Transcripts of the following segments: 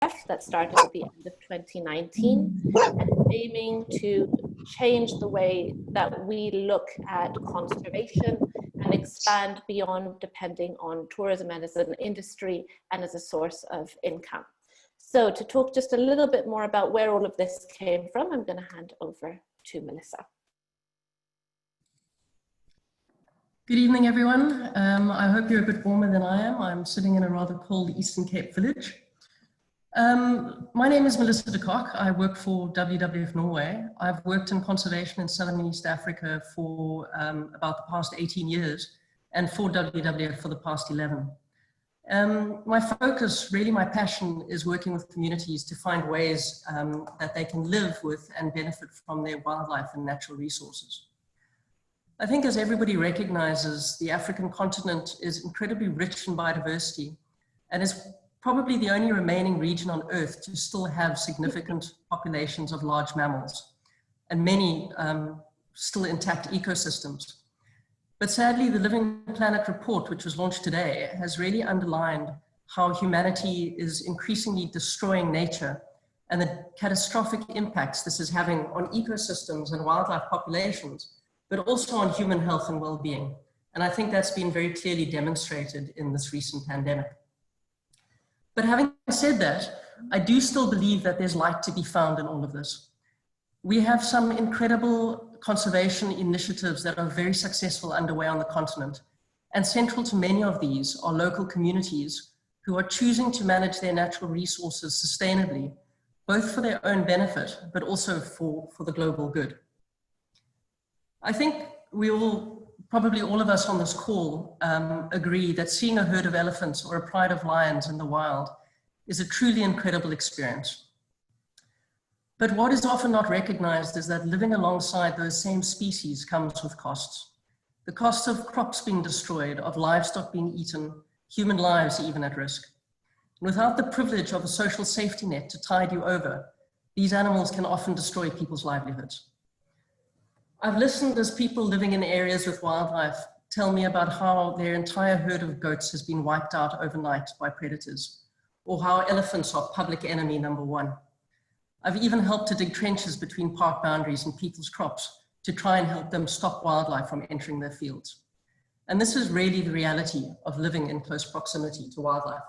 that started at the end of 2019 and aiming to change the way that we look at conservation and expand beyond depending on tourism as an industry and as a source of income. So to talk just a little bit more about where all of this came from, I'm going to hand over to Melissa. Good evening, everyone. I hope you're a bit warmer than I am. I'm sitting in a rather cold Eastern Cape village. My name is Melissa de Kock. I work for WWF Norway. I've worked in conservation in Southern and East Africa for about the past 18 years and for WWF for the past 11. My focus, really my passion, is working with communities to find ways that they can live with and benefit from their wildlife and natural resources. I think, as everybody recognizes, the African continent is incredibly rich in biodiversity and is probably the only remaining region on Earth to still have significant populations of large mammals and many still intact ecosystems. But sadly, the Living Planet report, which was launched today, has really underlined how humanity is increasingly destroying nature and the catastrophic impacts this is having on ecosystems and wildlife populations, but also on human health and well-being. And I think that's been very clearly demonstrated in this recent pandemic. But having said that, I do still believe that there's light to be found in all of this. We have some incredible conservation initiatives that are very successful underway on the continent. And central to many of these are local communities who are choosing to manage their natural resources sustainably, both for their own benefit, but also for the global good. I think probably all of us on this call agree that seeing a herd of elephants or a pride of lions in the wild is a truly incredible experience. But what is often not recognized is that living alongside those same species comes with costs. The cost of crops being destroyed, of livestock being eaten, human lives even at risk. And without the privilege of a social safety net to tide you over, these animals can often destroy people's livelihoods. I've listened as people living in areas with wildlife tell me about how their entire herd of goats has been wiped out overnight by predators, or how elephants are public enemy number one. I've even helped to dig trenches between park boundaries and people's crops to try and help them stop wildlife from entering their fields. And this is really the reality of living in close proximity to wildlife.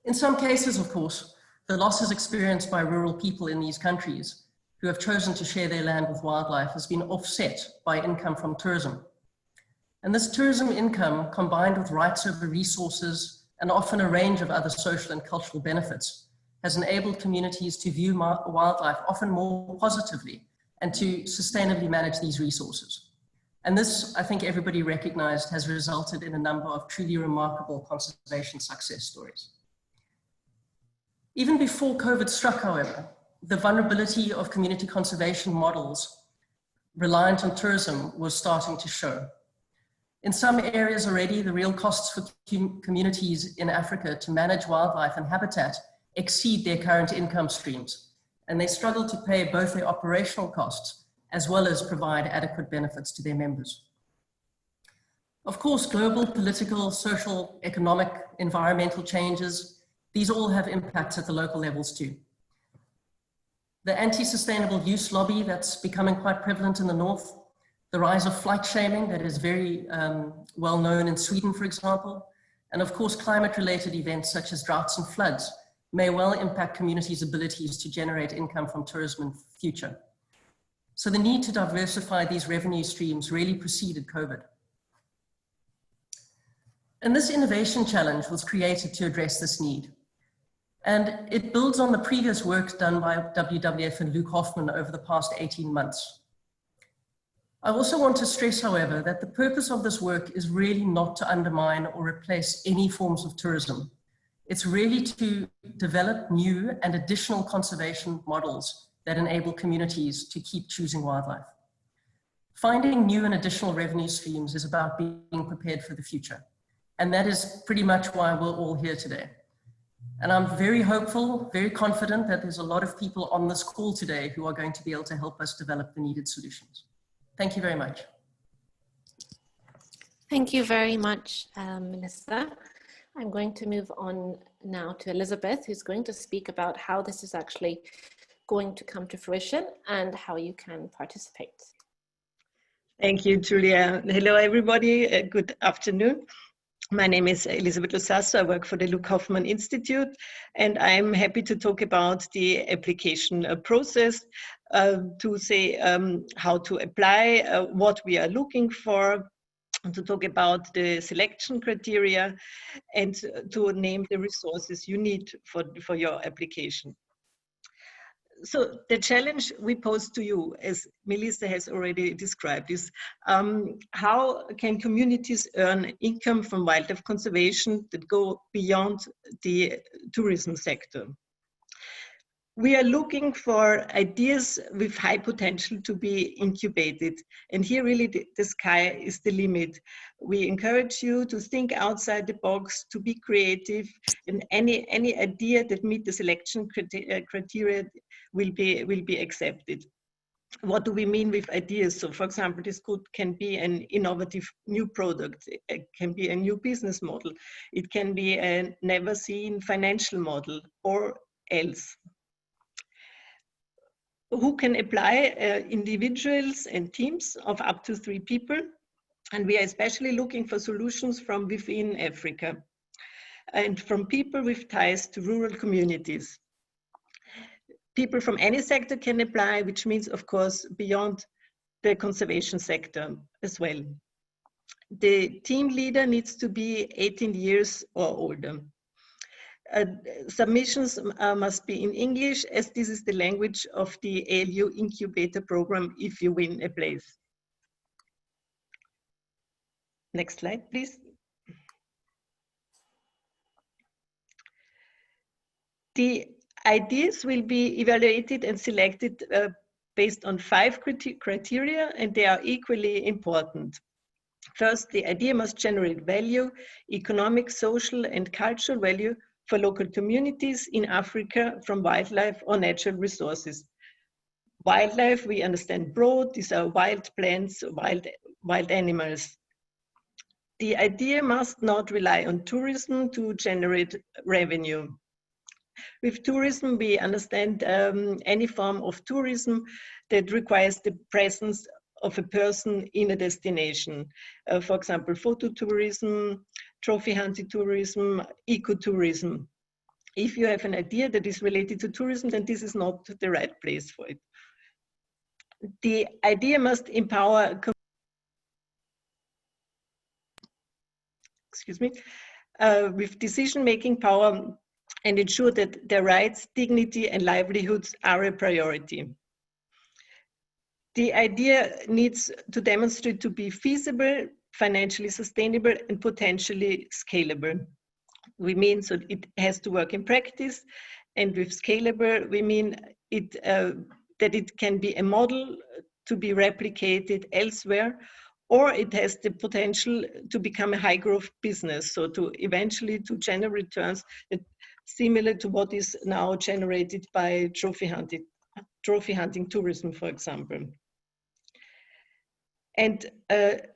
In some cases, of course, the losses experienced by rural people in these countries who have chosen to share their land with wildlife has been offset by income from tourism. And this tourism income, combined with rights over resources and often a range of other social and cultural benefits, has enabled communities to view wildlife often more positively and to sustainably manage these resources. And this, I think everybody recognized, has resulted in a number of truly remarkable conservation success stories. Even before COVID struck, however, the vulnerability of community conservation models reliant on tourism was starting to show. In some areas already, the real costs for communities in Africa to manage wildlife and habitat exceed their current income streams, and they struggle to pay both their operational costs as well as provide adequate benefits to their members. Of course, global political, social, economic, environmental changes, these all have impacts at the local levels too. The anti-sustainable use lobby that's becoming quite prevalent in the north, the rise of flight shaming that is very well known in Sweden, for example, and of course climate-related events such as droughts and floods may well impact communities' abilities to generate income from tourism in the future. So the need to diversify these revenue streams really preceded COVID. And this innovation challenge was created to address this need. And it builds on the previous work done by WWF and Luke Hoffman over the past 18 months. I also want to stress, however, that the purpose of this work is really not to undermine or replace any forms of tourism. It's really to develop new and additional conservation models that enable communities to keep choosing wildlife. Finding new and additional revenue streams is about being prepared for the future. And that is pretty much why we're all here today. And I'm very hopeful, very confident that there's a lot of people on this call today who are going to be able to help us develop the needed solutions. Thank you very much. Thank you very much, Melissa. I'm going to move on now to Elizabeth, who's going to speak about how this is actually going to come to fruition and how you can participate. Thank you, Julia. Hello, everybody. Good afternoon. My name is Elizabeth Losasso. I work for the Luke Hoffman Institute, and I'm happy to talk about the application process, to say how to apply, what we are looking for, and to talk about the selection criteria, and to name the resources you need for your application. So the challenge we pose to you, as Melissa has already described, is how can communities earn income from wildlife conservation that go beyond the tourism sector? We are looking for ideas with high potential to be incubated. And here really the sky is the limit. We encourage you to think outside the box, to be creative, and any idea that meet the selection criteria will be accepted. What do we mean with ideas? So for example, this can be an innovative new product. It can be a new business model. It can be a never seen financial model or else. Who can apply? Individuals and teams of up to 3 people. And we are especially looking for solutions from within Africa and from people with ties to rural communities. People from any sector can apply, which means, of course, beyond the conservation sector as well. The team leader needs to be 18 years or older. Submissions must be in English, as this is the language of the ALU incubator program if you win a place. Next slide, please. The ideas will be evaluated and selected based on 5 criteria, and they are equally important. First, the idea must generate value, economic, social, and cultural value for local communities in Africa from wildlife or natural resources. Wildlife, we understand broad, these are wild plants, wild animals. The idea must not rely on tourism to generate revenue. With tourism, we understand any form of tourism that requires the presence of a person in a destination. For example, phototourism, trophy hunting tourism, ecotourism. If you have an idea that is related to tourism, then this is not the right place for it. The idea must empower, with decision-making power and ensure that their rights, dignity, and livelihoods are a priority. The idea needs to demonstrate to be feasible, financially sustainable, and potentially scalable. We mean so it has to work in practice, and with scalable, we mean that it can be a model to be replicated elsewhere, or it has the potential to become a high growth business, so to eventually to generate returns that similar to what is now generated by trophy hunting tourism, for example. And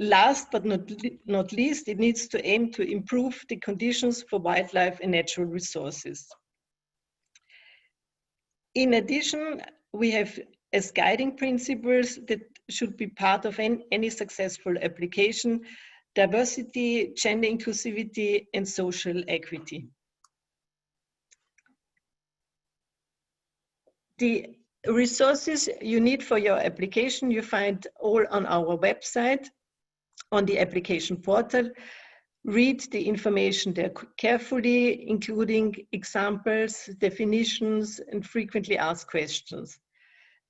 last but not least, it needs to aim to improve the conditions for wildlife and natural resources. In addition, we have as guiding principles that should be part of any successful application: diversity, gender inclusivity, and social equity. The resources you need for your application, you find all on our website, on the application portal. Read the information there carefully, including examples, definitions, and frequently asked questions.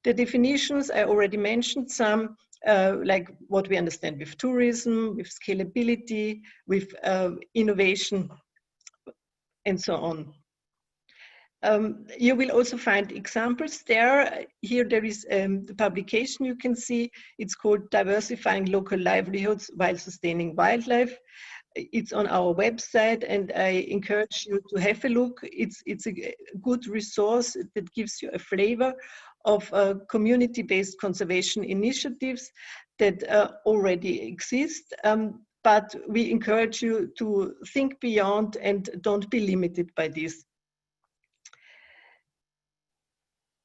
The definitions, I already mentioned some, like what we understand with tourism, with scalability, with innovation, and so on. You will also find examples there. Here there is the publication you can see. It's called Diversifying Local Livelihoods While Sustaining Wildlife. It's on our website, and I encourage you to have a look. It's a good resource that gives you a flavor of community-based conservation initiatives that already exist, but we encourage you to think beyond and don't be limited by this.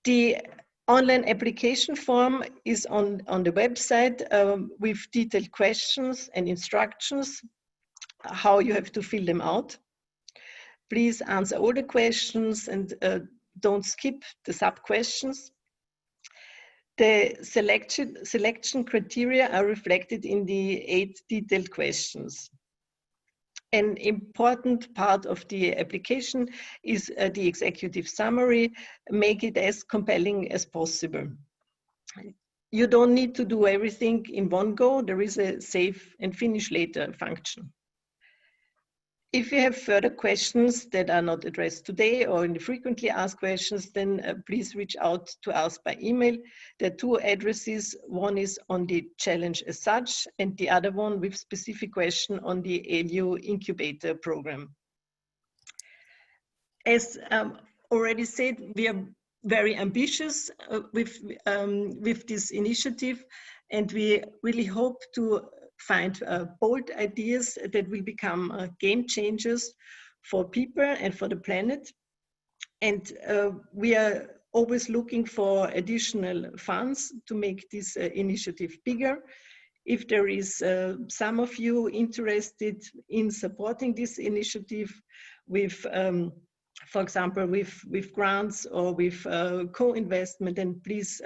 The online application form is on the website with detailed questions and instructions how you have to fill them out. Please answer all the questions and don't skip the sub-questions. The selection criteria are reflected in the 8 detailed questions. An important part of the application is the executive summary. Make it as compelling as possible. You don't need to do everything in one go. There is a save and finish later function. If you have further questions that are not addressed today or in the frequently asked questions, then please reach out to us by email. There are 2 addresses. One is on the challenge as such, and the other one with specific question on the ALU incubator program. As already said, we are very ambitious with this initiative, and we really hope to find bold ideas that will become game changers for people and for the planet. And we are always looking for additional funds to make this initiative bigger. If there is some of you interested in supporting this initiative with, for example, with grants or with co-investment, then please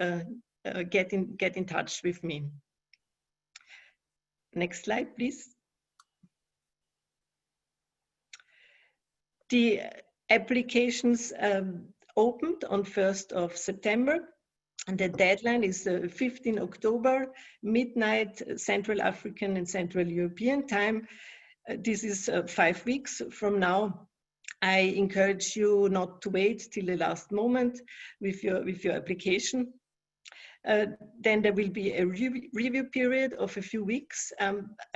get in touch with me. Next slide, please. The applications opened on 1st of September, and the deadline is 15 October, midnight, Central African and Central European time. This is 5 weeks from now. I encourage you not to wait till the last moment with your application. Then there will be a review period of a few weeks.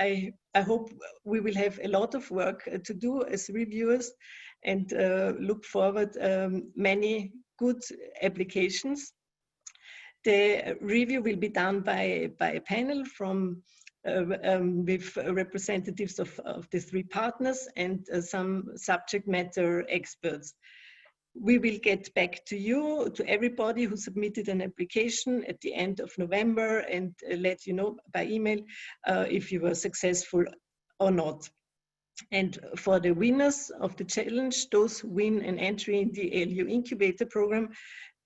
I hope we will have a lot of work to do as reviewers, and look forward many good applications. The review will be done by a panel from with representatives of the 3 partners and some subject matter experts. We will get back to you, to everybody who submitted an application at the end of November, and let you know by email if you were successful or not. And for the winners of the challenge, those who win an entry in the ALU incubator program,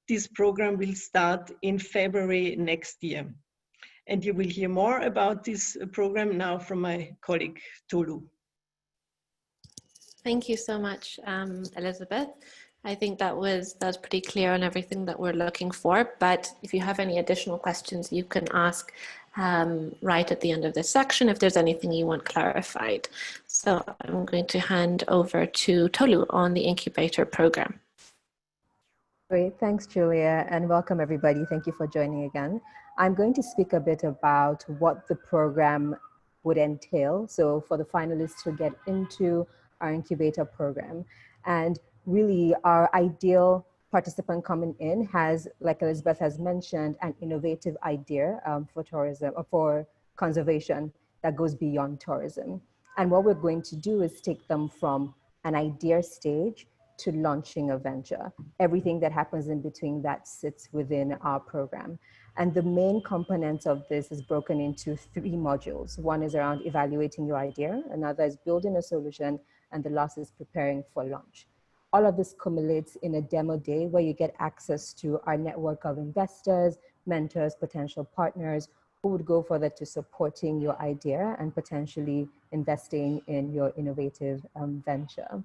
this program will start in February next year. And you will hear more about this program now from my colleague, Tolu. Thank you so much, Elizabeth. I think that was pretty clear on everything that we're looking for, but if you have any additional questions, you can ask right at the end of this section if there's anything you want clarified. So I'm going to hand over to Tolu on the incubator program. Great, thanks Julia, and welcome everybody. Thank you for joining again. I'm going to speak a bit about what the program would entail. So for the finalists to get into our incubator program, and really our ideal participant coming in has, like Elizabeth has mentioned, an innovative idea for tourism or for conservation that goes beyond tourism. And what we're going to do is take them from an idea stage to launching a venture. Everything that happens in between that sits within our program. And the main components of this is broken into 3 modules. One is around evaluating your idea, another is building a solution, and the last is preparing for launch. All of this accumulates in a demo day where you get access to our network of investors, mentors, potential partners who would go further to supporting your idea and potentially investing in your innovative venture.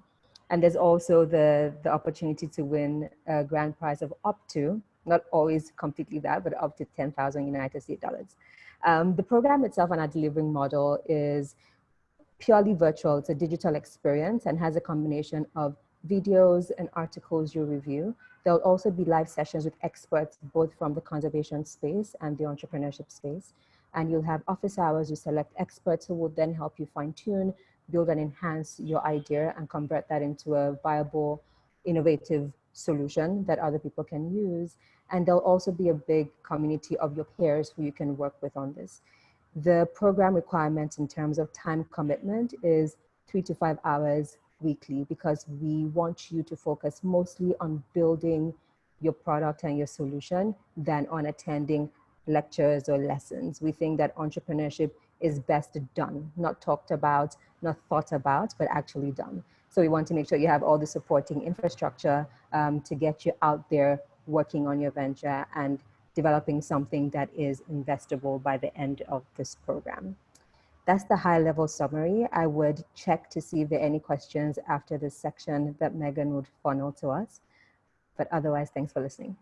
And there's also the opportunity to win a grand prize of up to, not always completely that, but up to 10,000 United States dollars. The program itself and our delivering model is purely virtual. It's a digital experience and has a combination of videos and articles you review. There'll also be live sessions with experts, both from the conservation space and the entrepreneurship space. And you'll have office hours. You select experts who will then help you fine tune, build and enhance your idea and convert that into a viable, innovative solution that other people can use. And there'll also be a big community of your peers who you can work with on this. The program requirement in terms of time commitment is 3 to 5 hours weekly, because we want you to focus mostly on building your product and your solution than on attending lectures or lessons. We think that entrepreneurship is best done, not talked about, not thought about, but actually done. So we want to make sure you have all the supporting infrastructure to get you out there working on your venture and developing something that is investable by the end of this program. That's the high-level summary. I would check to see if there are any questions after this section that Megan would funnel to us. But otherwise, thanks for listening.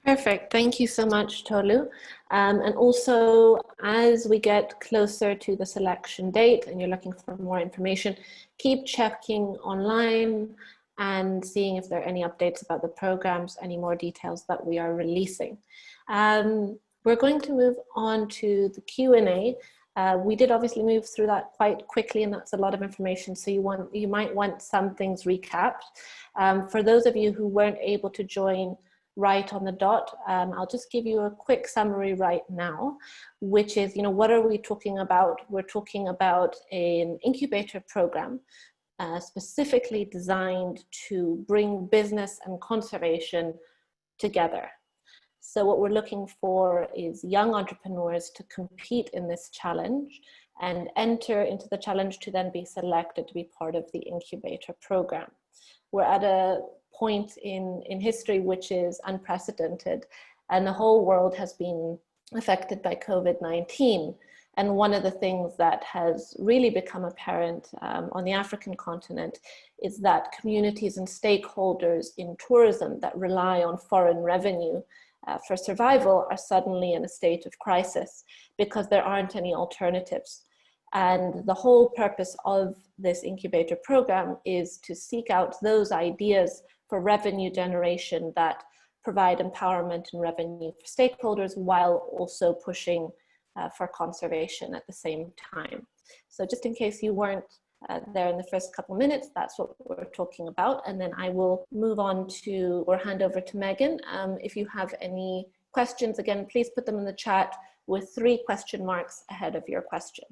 Perfect. Thank you so much, Tolu. And also, as we get closer to the selection date and you're looking for more information, keep checking online and seeing if there are any updates about the programs, any more details that we are releasing. We're going to move on to the Q&A. We did obviously move through that quite quickly, and that's a lot of information, so you might want some things recapped. For those of you who weren't able to join right on the dot, I'll just give you a quick summary right now, which is, what are we talking about? We're talking about an incubator program specifically designed to bring business and conservation together. So what we're looking for is young entrepreneurs to compete in this challenge and enter into the challenge to then be selected to be part of the incubator program. We're at a point in history which is unprecedented, and the whole world has been affected by COVID-19. And one of the things that has really become apparent on the African continent is that communities and stakeholders in tourism that rely on foreign revenue for survival are suddenly in a state of crisis because there aren't any alternatives. And the whole purpose of this incubator program is to seek out those ideas for revenue generation that provide empowerment and revenue for stakeholders while also pushing for conservation at the same time. So just in case you weren't there in the first couple minutes, that's what we're talking about. And then I will move on to, or hand over to Megan. If you have any questions, again, please put them in the chat with 3 question marks ahead of your question.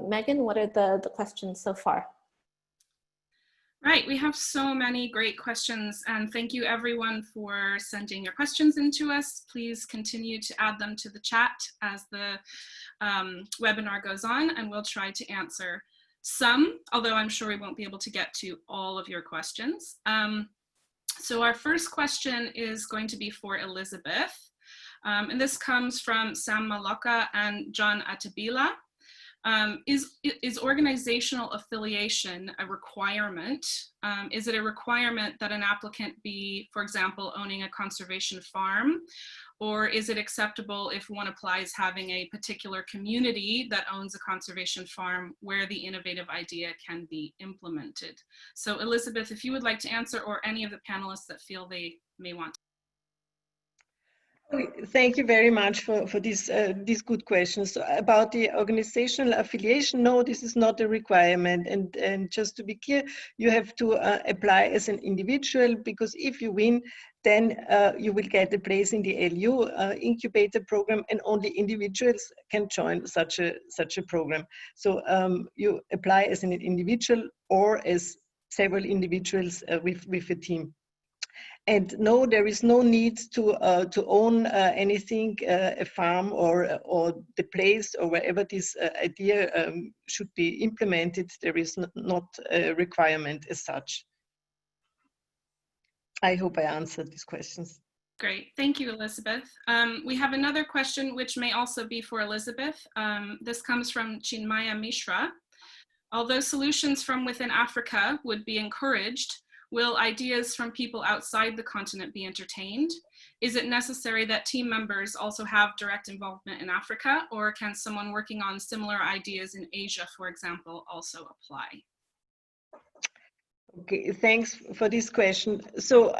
Megan, what are the questions so far? Right, we have so many great questions, and thank you everyone for sending your questions in to us. Please continue to add them to the chat as the webinar goes on, and we'll try to answer some, although I'm sure we won't be able to get to all of your questions. So our first question is going to be for Elizabeth, and this comes from Sam Maloka and John Atabila. Is organizational affiliation a requirement? Is it a requirement that an applicant be, for example, owning a conservation farm? Or is it acceptable if one applies having a particular community that owns a conservation farm where the innovative idea can be implemented? So Elizabeth, if you would like to answer, or any of the panelists that feel they may want to. Thank you very much for these good questions. So about the organizational affiliation, no, this is not a requirement. And just to be clear, you have to apply as an individual, because if you win, then you will get a place in the LU incubator program, and only individuals can join such a program. So you apply as an individual or as several individuals with a team. And no, there is no need to own anything, a farm or the place or wherever this idea should be implemented. There is not a requirement as such. I hope I answered these questions. Great, thank you, Elizabeth. We have another question which may also be for Elizabeth. This comes from Chinmaya Mishra. Although solutions from within Africa would be encouraged, will ideas from people outside the continent be entertained? Is it necessary that team members also have direct involvement in Africa, or can someone working on similar ideas in Asia, for example, also apply? Okay, thanks for this question. So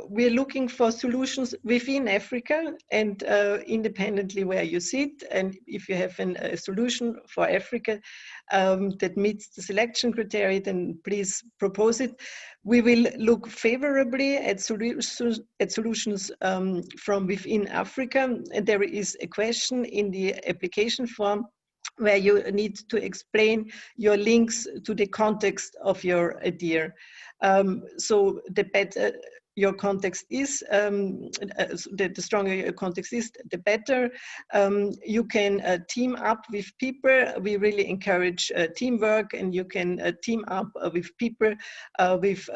we're looking for solutions within Africa and independently where you sit. And if you have a solution for Africa that meets the selection criteria, then please propose it. We will look favorably at solutions from within Africa. And there is a question in the application form where you need to explain your links to the context of your idea. So the better your context is, the stronger your context is, the better. You can team up with people. We really encourage teamwork, and you can team up with people with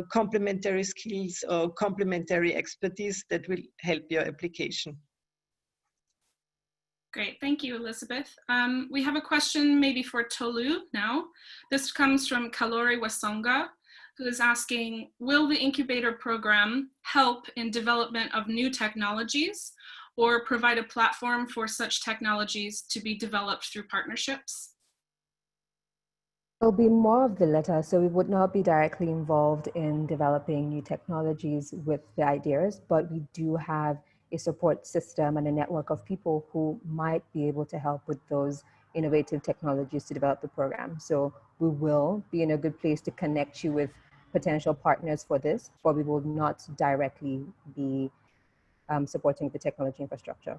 complementary skills or complementary expertise that will help your application. Great, thank you, Elizabeth. We have a question maybe for Tolu now. This comes from Kalori Wasonga, who is asking, will the incubator program help in development of new technologies or provide a platform for such technologies to be developed through partnerships? It'll be more of the latter. So we would not be directly involved in developing new technologies with the ideas, but we do have a support system and a network of people who might be able to help with those innovative technologies to develop the program. So we will be in a good place to connect you with potential partners for this, but we will not directly be supporting the technology infrastructure.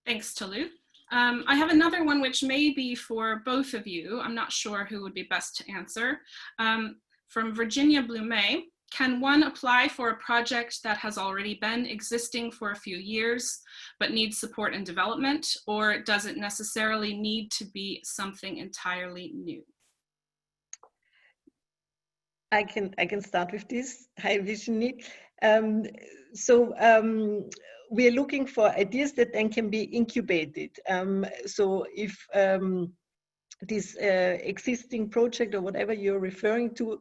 Thanks, Tolu. I have another one which may be for both of you. I'm not sure who would be best to answer. From Virginia Blume, can one apply for a project that has already been existing for a few years but needs support and development, or does it necessarily need to be something entirely new? I can start with this. Hi, Virginie. We're looking for ideas that then can be incubated. So if this existing project or whatever you're referring to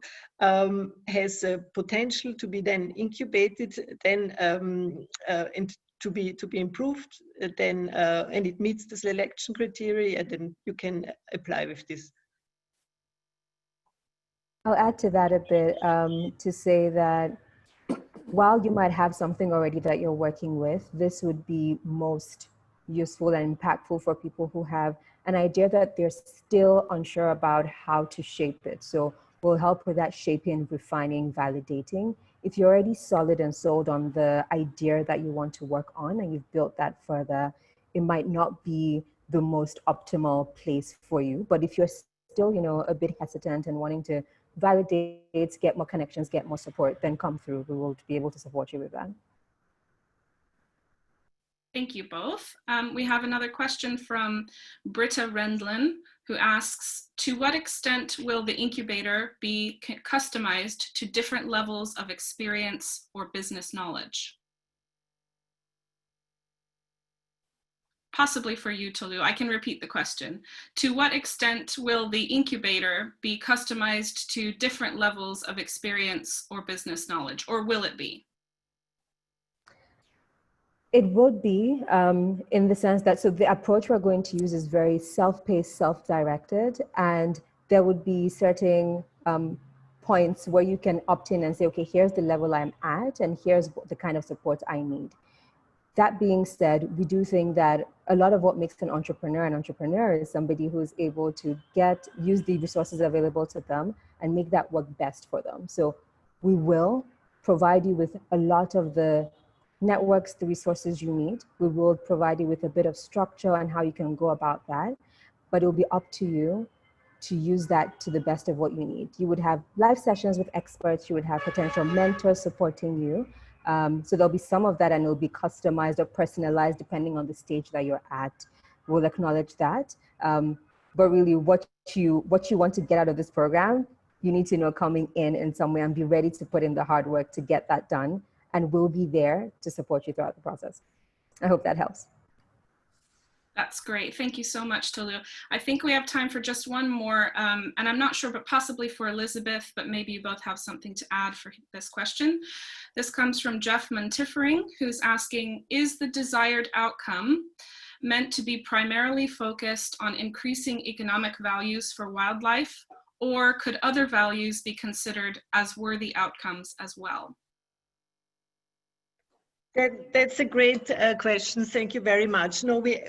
has a potential to be then incubated, then and to be improved, then and it meets the selection criteria, then you can apply with this. I'll add to that a bit to say that while you might have something already that you're working with, this would be most useful and impactful for people who have an idea that they're still unsure about how to shape it. So we'll help with that shaping, refining, validating. If you're already solid and sold on the idea that you want to work on and you've built that further, it might not be the most optimal place for you. But if you're still, a bit hesitant and wanting to validate, get more connections, get more support, then come through. We will be able to support you with that. Thank you both. We have another question from Britta Rendlin, who asks, to what extent will the incubator be customized to different levels of experience or business knowledge? Possibly for you, Tolu. I can repeat the question. To what extent will the incubator be customized to different levels of experience or business knowledge, or will it be? It would be in the sense that, so the approach we're going to use is very self-paced, self-directed, and there would be certain points where you can opt in and say, okay, here's the level I'm at, and here's the kind of support I need. That being said, we do think that a lot of what makes an entrepreneur is somebody who's able to use the resources available to them and make that work best for them. So we will provide you with a lot of the networks, the resources you need. We will provide you with a bit of structure and how you can go about that, but it'll be up to you to use that to the best of what you need. You would have live sessions with experts, you would have potential mentors supporting you. So there'll be some of that, and it'll be customized or personalized depending on the stage that you're at. We'll acknowledge that. But really what you want to get out of this program, you need to know coming in some way and be ready to put in the hard work to get that done. And we'll be there to support you throughout the process. I hope that helps. That's great. Thank you so much, Tolu. I think we have time for just one more, and I'm not sure, but possibly for Elizabeth, but maybe you both have something to add for this question. This comes from Jeff Montifering, who's asking, is the desired outcome meant to be primarily focused on increasing economic values for wildlife, or could other values be considered as worthy outcomes as well? That's a great question. Thank you very much. No, we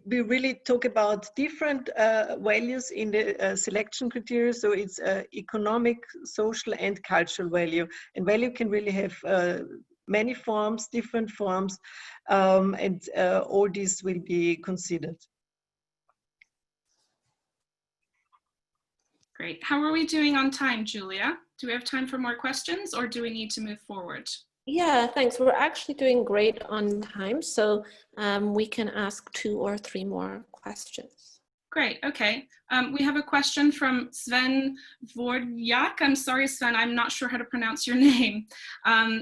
really talk about different values in the selection criteria. So it's economic, social, and cultural value. And value can really have many forms, different forms, and all these will be considered. Great. How are we doing on time, Julia? Do we have time for more questions, or do we need to move forward? Yeah, thanks. We're actually doing great on time, so we can ask 2 or 3 more questions. Great, okay. We have a question from Sven Vodjak. I'm sorry, Sven, I'm not sure how to pronounce your name.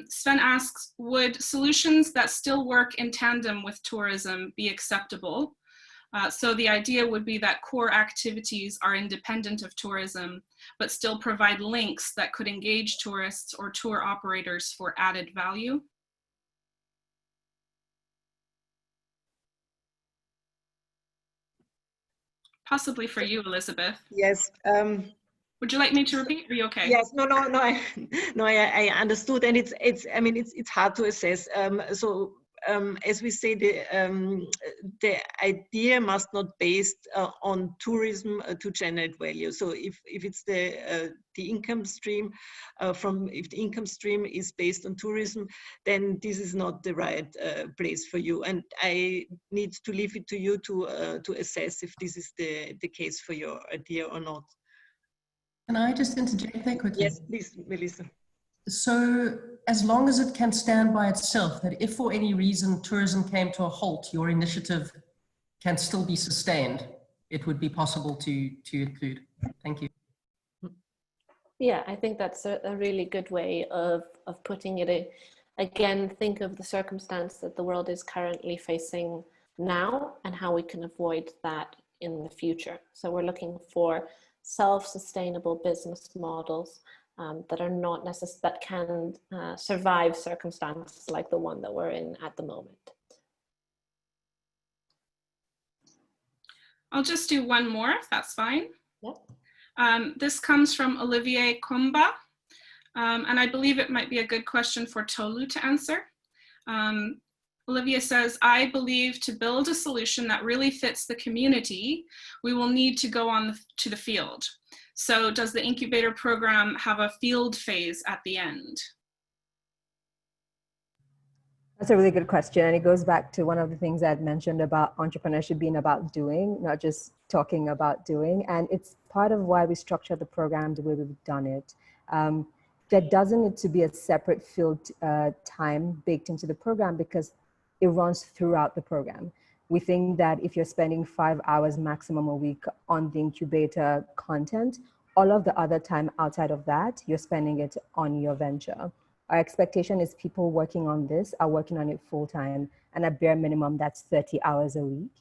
Sven asks, would solutions that still work in tandem with tourism be acceptable? So the idea would be that core activities are independent of tourism, but still provide links that could engage tourists or tour operators for added value. Possibly for you, Elizabeth. Yes. Would you like me to repeat? Are you okay? Yes. No. I understood, and I mean, it's hard to assess. As we say, the idea must not based on tourism to generate value. So if it's the income stream if the income stream is based on tourism, then this is not the right place for you. And I need to leave it to you to assess if this is the case for your idea or not. Can I just interject there quickly? Yes, please, Melissa. So as long as it can stand by itself, that if for any reason tourism came to a halt, your initiative can still be sustained, it would be possible to include. Thank you. Yeah, I think that's a really good way of putting it. Again, think of the circumstance that the world is currently facing now and how we can avoid that in the future. So we're looking for self-sustainable business models that are not necessary, that can survive circumstances like the one that we're in at the moment. I'll just do one more, if that's fine. Yep. This comes from Olivier Kumba, and I believe it might be a good question for Tolu to answer. Olivia says, I believe to build a solution that really fits the community, we will need to go on to the field. So does the incubator program have a field phase at the end? That's a really good question. And it goes back to one of the things I had mentioned about entrepreneurship being about doing, not just talking about doing. And it's part of why we structure the program the way we've done it. There doesn't need to be a separate field time baked into the program because it runs throughout the program. We think that if you're spending 5 hours maximum a week on the incubator content, all of the other time outside of that, you're spending it on your venture. Our expectation is people working on this are working on it full time, and at bare minimum, that's 30 hours a week.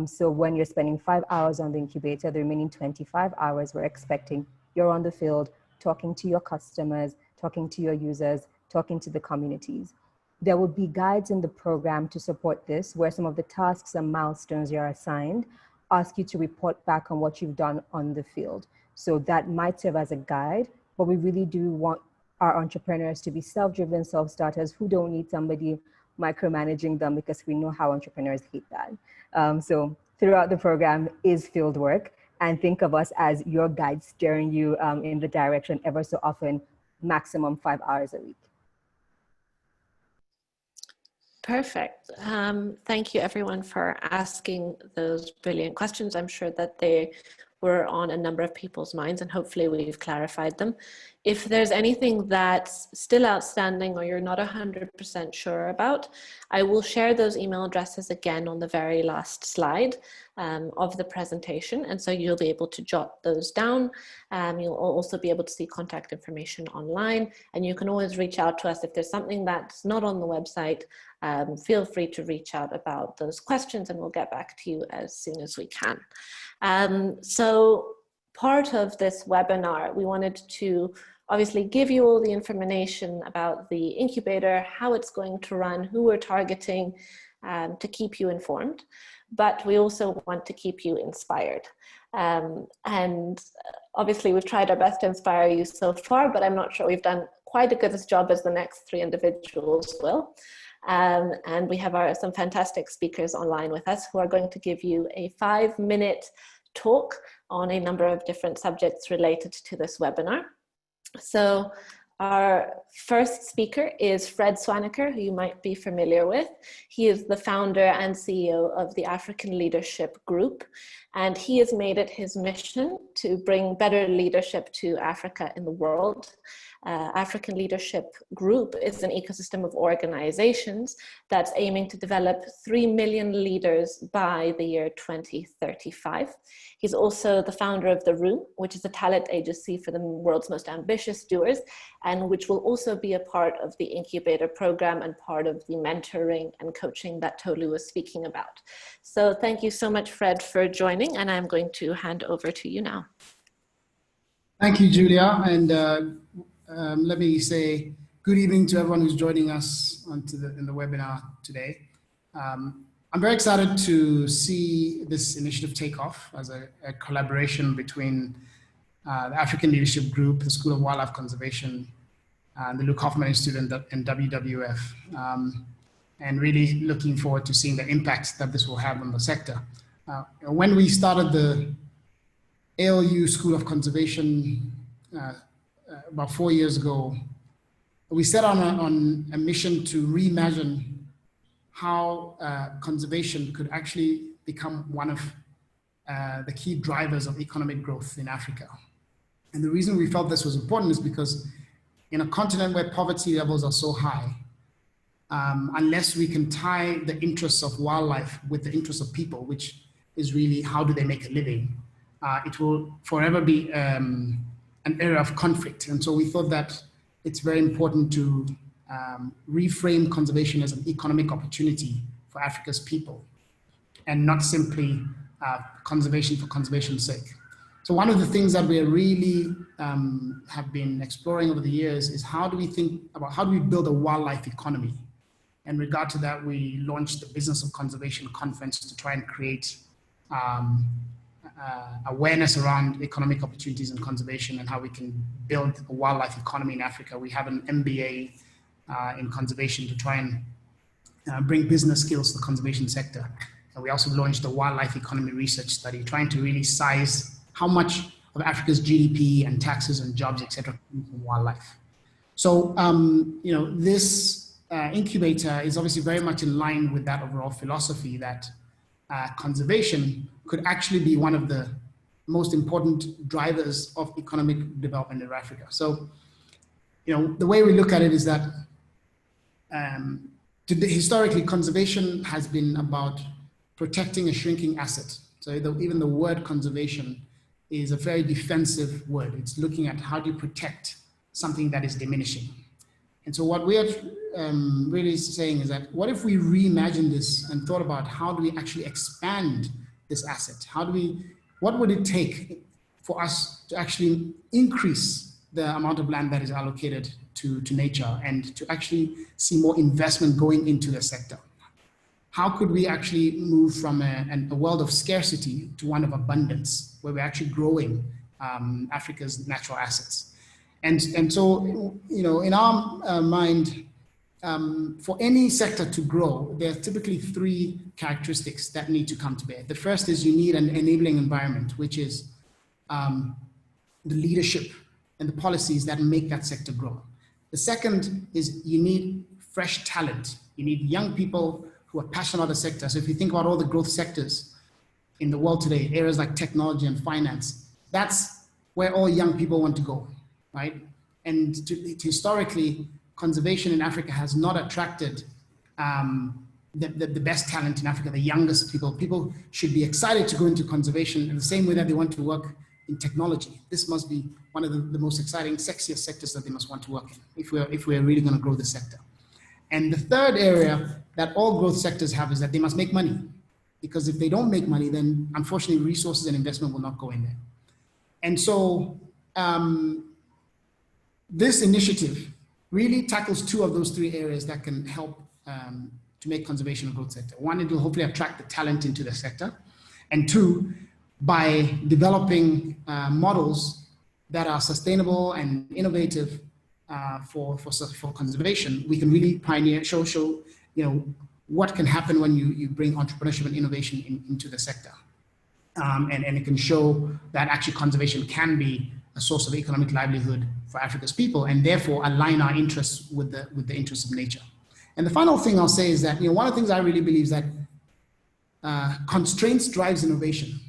So when you're spending 5 hours on the incubator, the remaining 25 hours, we're expecting you're on the field, talking to your customers, talking to your users, talking to the communities. There will be guides in the program to support this, where some of the tasks and milestones you're assigned ask you to report back on what you've done on the field. So that might serve as a guide, but we really do want our entrepreneurs to be self-driven self-starters who don't need somebody micromanaging them, because we know how entrepreneurs hate that. So throughout the program is field work, and think of us as your guide steering you in the direction ever so often, maximum 5 hours a week. Perfect. Thank you everyone for asking those brilliant questions. I'm sure that they were on a number of people's minds, and hopefully we've clarified them. If there's anything that's still outstanding or you're not 100% sure about, I will share those email addresses again on the very last slide of the presentation. And so you'll be able to jot those down. You'll also be able to see contact information online, and you can always reach out to us if there's something that's not on the website. Feel free to reach out about those questions and we'll get back to you as soon as we can. So part of this webinar, we wanted to obviously give you all the information about the incubator, how it's going to run, who we're targeting, to keep you informed. but we also want to keep you inspired. And obviously we've tried our best to inspire you so far, but I'm not sure we've done quite a good job as the next 3 individuals will. And we have some fantastic speakers online with us who are going to give you a 5-minute talk on a number of different subjects related to this webinar. So our first speaker is Fred Swaniker, who you might be familiar with. He is the founder and CEO of the African Leadership Group, and he has made it his mission to bring better leadership to Africa in the world. African Leadership Group is an ecosystem of organizations that's aiming to develop 3 million leaders by the year 2035. He's also the founder of The Room, which is a talent agency for the world's most ambitious doers, and which will also be a part of the incubator program and part of the mentoring and coaching that Tolu was speaking about. So thank you so much, Fred, for joining, and I'm going to hand over to you now. Thank you, Julia, and let me say good evening to everyone who's joining us in the webinar today. I'm very excited to see this initiative take off as a collaboration between the African Leadership Group, the School of Wildlife Conservation, and the Luke Hoffman Institute and WWF, and really looking forward to seeing the impact that this will have on the sector. When we started the ALU School of Conservation about 4 years ago, we set on a mission to reimagine how conservation could actually become one of the key drivers of economic growth in Africa. And the reason we felt this was important is because in a continent where poverty levels are so high, unless we can tie the interests of wildlife with the interests of people, which is really how do they make a living, it will forever be an area of conflict. And so we thought that it's very important to reframe conservation as an economic opportunity for Africa's people and not simply conservation for conservation's sake. So one of the things that we really have been exploring over the years is how do we build a wildlife economy? In regard to that, we launched the Business of Conservation Conference to try and create awareness around economic opportunities in conservation and how we can build a wildlife economy in Africa. We have an MBA in conservation to try and bring business skills to the conservation sector. And we also launched the Wildlife Economy Research Study, trying to really size how much of Africa's GDP and taxes and jobs, etc., come from wildlife. So, this incubator is obviously very much in line with that overall philosophy that conservation could actually be one of the most important drivers of economic development in Africa. So, the way we look at it is that historically, conservation has been about protecting a shrinking asset. So even the word conservation is a very defensive word. It's looking at how do you protect something that is diminishing. And so what we are really saying is that what if we reimagine this and thought about how do we actually expand this asset? What would it take for us to actually increase the amount of land that is allocated to nature and to actually see more investment going into the sector? How could we actually move from a world of scarcity to one of abundance, where we're actually growing Africa's natural assets? And so, in our mind, for any sector to grow, there are typically 3 characteristics that need to come to bear. The first is you need an enabling environment, which is the leadership and the policies that make that sector grow. The second is you need fresh talent. You need young people who are passionate about the sector. So if you think about all the growth sectors in the world today, areas like technology and finance, that's where all young people want to go, right? And historically, conservation in Africa has not attracted the best talent in Africa, the youngest people. People should be excited to go into conservation in the same way that they want to work in technology. This must be one of the most exciting, sexiest sectors that they must want to work in if we're really going to grow the sector. And the third area that all growth sectors have is that they must make money, because if they don't make money, then unfortunately resources and investment will not go in there. And so this initiative really tackles 2 of those 3 areas that can help to make conservation a growth sector. One, it will hopefully attract the talent into the sector. And two, by developing models that are sustainable and innovative for conservation, we can really pioneer, show what can happen when you bring entrepreneurship and innovation into the sector. And it can show that actually conservation can be a source of economic livelihood for Africa's people, and therefore align our interests with the interests of nature. And the final thing I'll say is that, one of the things I really believe is that constraints drives innovation.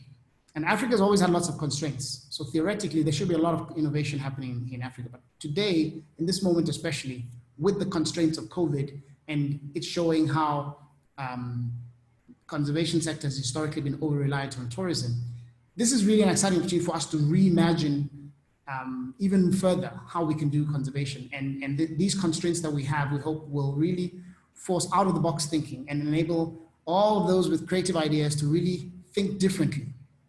And Africa's always had lots of constraints. So theoretically, there should be a lot of innovation happening in Africa. But today, in this moment especially, with the constraints of COVID, and it's showing how conservation sector has historically been over-reliant on tourism, this is really an exciting opportunity for us to reimagine even further how we can do conservation. And these constraints that we have, we hope will really force out-of-the-box thinking and enable all of those with creative ideas to really think differently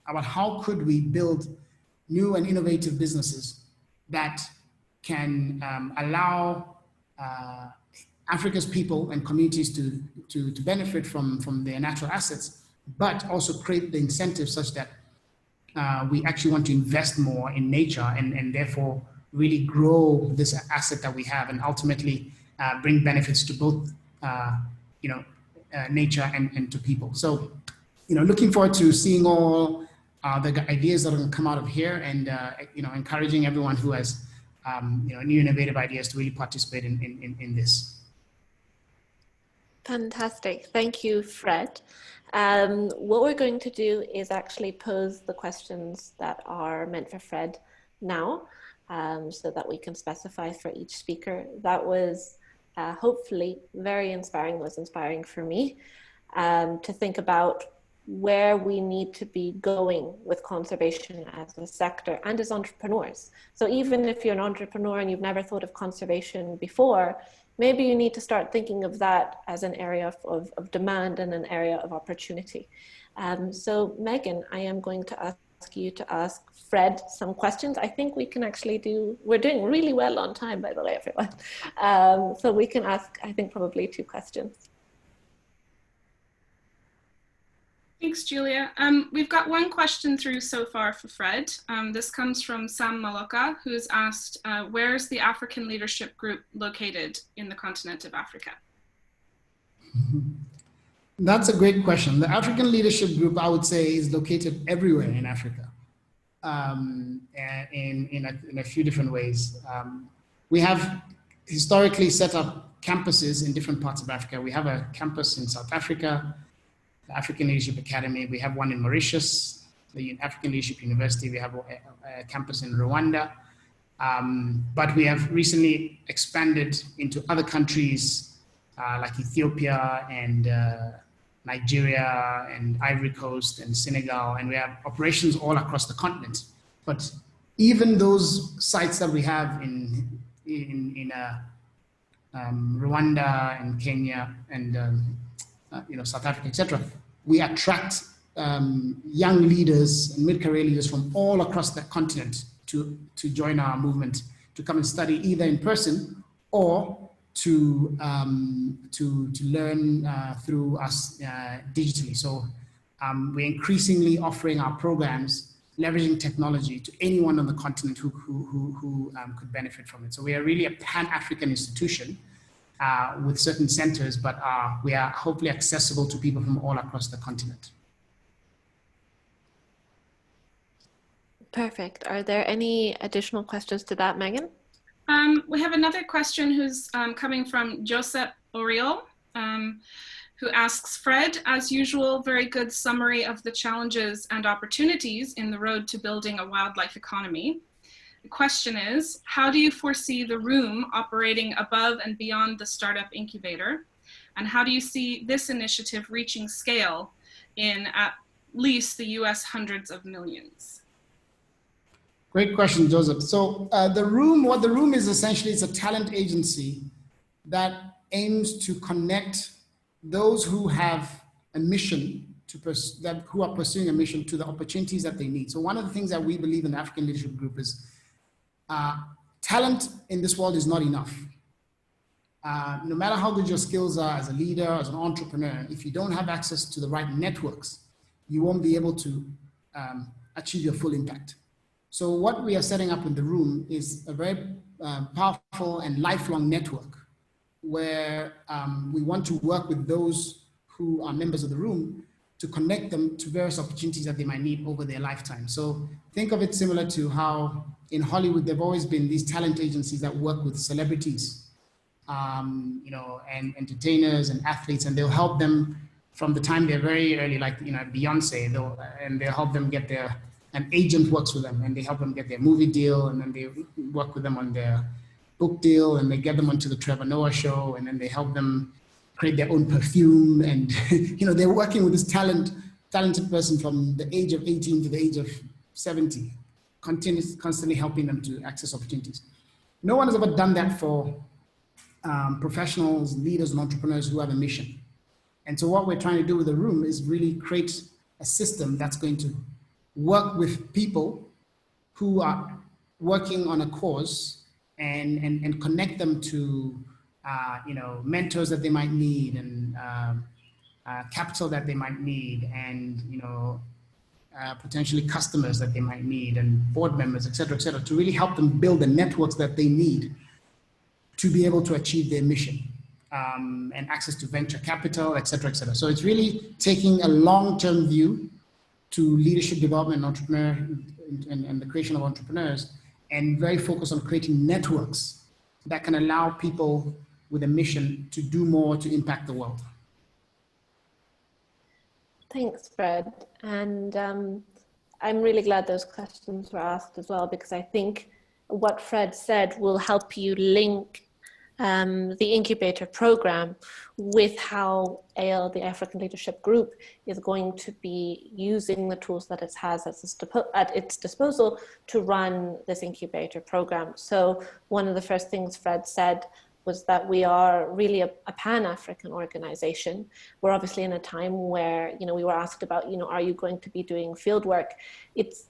about how could we build new and innovative businesses that can allow Africa's people and communities to benefit from their natural assets, but also create the incentives such that we actually want to invest more in nature and therefore really grow this asset that we have, and ultimately bring benefits to both nature and to people. So, looking forward to seeing all the ideas that are going to come out of here, and encouraging everyone who has new innovative ideas to really participate in this. Fantastic. Thank you, Fred. What we're going to do is actually pose the questions that are meant for Fred now, so that we can specify for each speaker. That was hopefully very inspiring, was inspiring for me to think about where we need to be going with conservation as a sector and as entrepreneurs. So even if you're an entrepreneur and you've never thought of conservation before, maybe you need to start thinking of that as an area of demand and an area of opportunity. So Megan, I am going to ask you to ask Fred some questions. I think we can actually we're doing really well on time, by the way, everyone. So we can ask, I think, probably 2 questions. Thanks, Julia. We've got one question through so far for Fred. This comes from Sam Maloka, who's asked, where's the African Leadership Group located in the continent of Africa? That's a great question. The African Leadership Group, I would say, is located everywhere in Africa, in a few different ways. We have historically set up campuses in different parts of Africa. We have a campus in South Africa, the African Leadership Academy. We have one in Mauritius, the African Leadership University. We have a campus in Rwanda. But we have recently expanded into other countries like Ethiopia and Nigeria and Ivory Coast and Senegal, and we have operations all across the continent. But even those sites that we have in Rwanda and Kenya and South Africa, etc., we attract young leaders and mid-career leaders from all across the continent to join our movement, to come and study either in person or to learn through us digitally. So we're increasingly offering our programs, leveraging technology to anyone on the continent who could benefit from it. So we are really a Pan-African institution with certain centers, but we are hopefully accessible to people from all across the continent. Perfect. Are there any additional questions to that, Megan? We have another question who's coming from Joseph Oriol, who asks, Fred, as usual, very good summary of the challenges and opportunities in the road to building a wildlife economy. The question is, how do you foresee the room operating above and beyond the startup incubator? And how do you see this initiative reaching scale in at least the US hundreds of millions? Great question, Joseph. So what the room is essentially is a talent agency that aims to connect those who have a mission who are pursuing a mission to the opportunities that they need. So one of the things that we believe in the African Leadership Group is talent in this world is not enough. no matter how good your skills are as a leader, as an entrepreneur, if you don't have access to the right networks, you won't be able to achieve your full impact. So what we are setting up in the room is a very powerful and lifelong network where we want to work with those who are members of the room to connect them to various opportunities that they might need over their lifetime. So think of it similar to how in Hollywood, there've always been these talent agencies that work with celebrities, you know, and entertainers and athletes, and they'll help them from the time they're very early, like, you know, Beyonce, they'll help them get an agent works with them and they help them get their movie deal, and then they work with them on their book deal, and they get them onto the Trevor Noah show, and then they help them create their own perfume. And, you know, they're working with this talented person from the age of 18 to the age of 70, constantly helping them to access opportunities. No one has ever done that for professionals, leaders, and entrepreneurs who have a mission. And so what we're trying to do with the room is really create a system that's going to work with people who are working on a cause and connect them to, you know, mentors that they might need, and capital that they might need, and, you know, potentially customers that they might need, and board members, et cetera, to really help them build the networks that they need to be able to achieve their mission, and access to venture capital, et cetera, et cetera. So it's really taking a long-term view to leadership development and entrepreneur and the creation of entrepreneurs, and very focused on creating networks that can allow people with a mission to do more to impact the world. Thanks, Fred. And I'm really glad those questions were asked as well, because I think what Fred said will help you link the incubator program with how ALE, the African Leadership Group, is going to be using the tools that it has at its disposal to run this incubator program. So one of the first things Fred said was that we are really a Pan-African organization. We're obviously in a time where, you know, we were asked about, you know, are you going to be doing field work?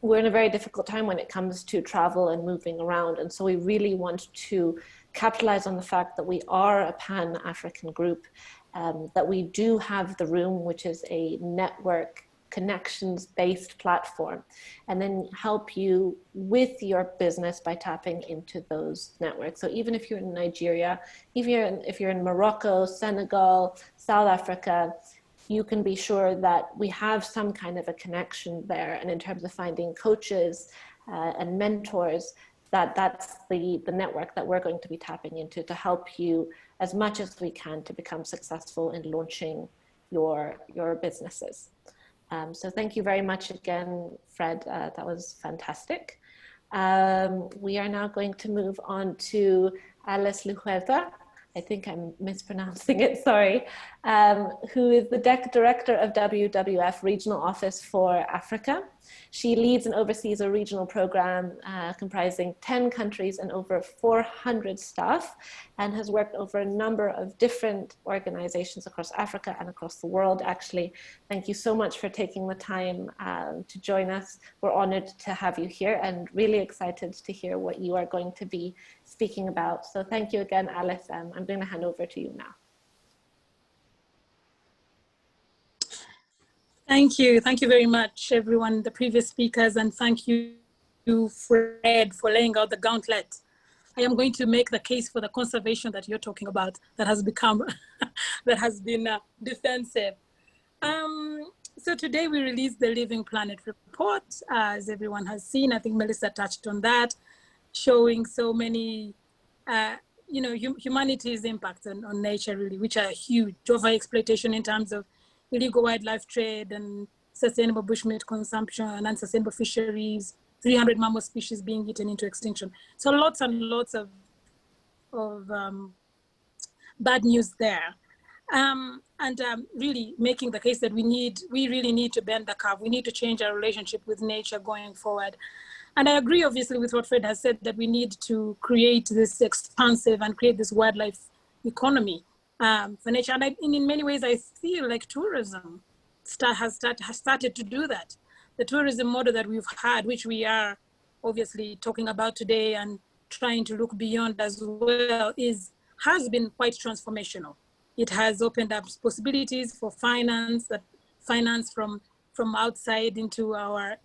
We're in a very difficult time when it comes to travel and moving around. And so we really want to capitalize on the fact that we are a Pan-African group, that we do have the room, which is a network connections-based platform, and then help you with your business by tapping into those networks. So even if you're in Nigeria, if you're in Morocco, Senegal, South Africa, you can be sure that we have some kind of a connection there. And in terms of finding coaches and mentors, that's the network that we're going to be tapping into to help you as much as we can to become successful in launching your businesses. So thank you very much again, Fred. That was fantastic. We are now going to move on to Alice Luhueta. I think I'm mispronouncing it, sorry, who is the director of WWF Regional Office for Africa. She leads and oversees a regional program comprising 10 countries and over 400 staff, and has worked over a number of different organizations across Africa and across the world, actually. Thank you so much for taking the time to join us. We're honored to have you here and really excited to hear what you are going to be speaking about. So thank you again, Alice. I'm going to hand over to you now. Thank you. Thank you very much, everyone, the previous speakers, and thank you, Fred, for laying out the gauntlet. I am going to make the case for the conservation that you're talking about that has become, that has been defensive. So today we released the Living Planet report, as everyone has seen. I think Melissa touched on that, showing so many, you know, humanity's impact on nature, really, which are huge. Overexploitation in terms of illegal wildlife trade and sustainable bushmeat consumption and unsustainable fisheries, 300 mammal species being eaten into extinction. So lots and lots of bad news there. Really making the case that we really need to bend the curve. We need to change our relationship with nature going forward. And I agree, obviously, with what Fred has said, that we need to create this expansive and create this wildlife economy for nature. And in many ways, I feel like tourism has started to do that. The tourism model that we've had, which we are obviously talking about today and trying to look beyond as well, has been quite transformational. It has opened up possibilities for finance from outside into our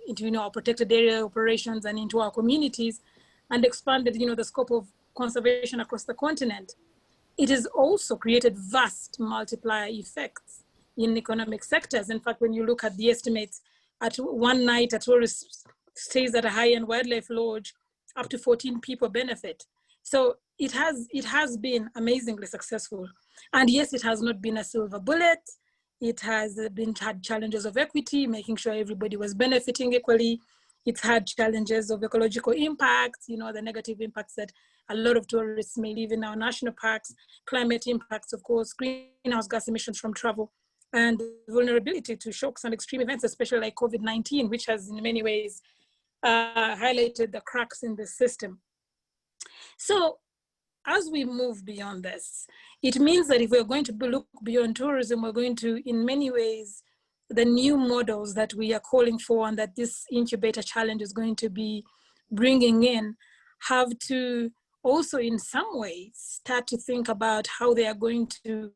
protected area operations and into our communities, and expanded the scope of conservation across the continent. It has also created vast multiplier effects in economic sectors. In fact, when you look at the estimates, at one night a tourist stays at a high-end wildlife lodge, up to 14 people benefit. So it has been amazingly successful. And yes, it has not been a silver bullet. It has had challenges of equity, making sure everybody was benefiting equally. It's had challenges of ecological impacts, the negative impacts that a lot of tourists may live in our national parks, climate impacts, of course, greenhouse gas emissions from travel, and vulnerability to shocks and extreme events, especially like COVID-19, which has in many ways highlighted the cracks in the system. So as we move beyond this, it means that if we're going to look beyond tourism, we're going to, in many ways, the new models that we are calling for and that this incubator challenge is going to be bringing in have to also in some ways start to think about how they are going to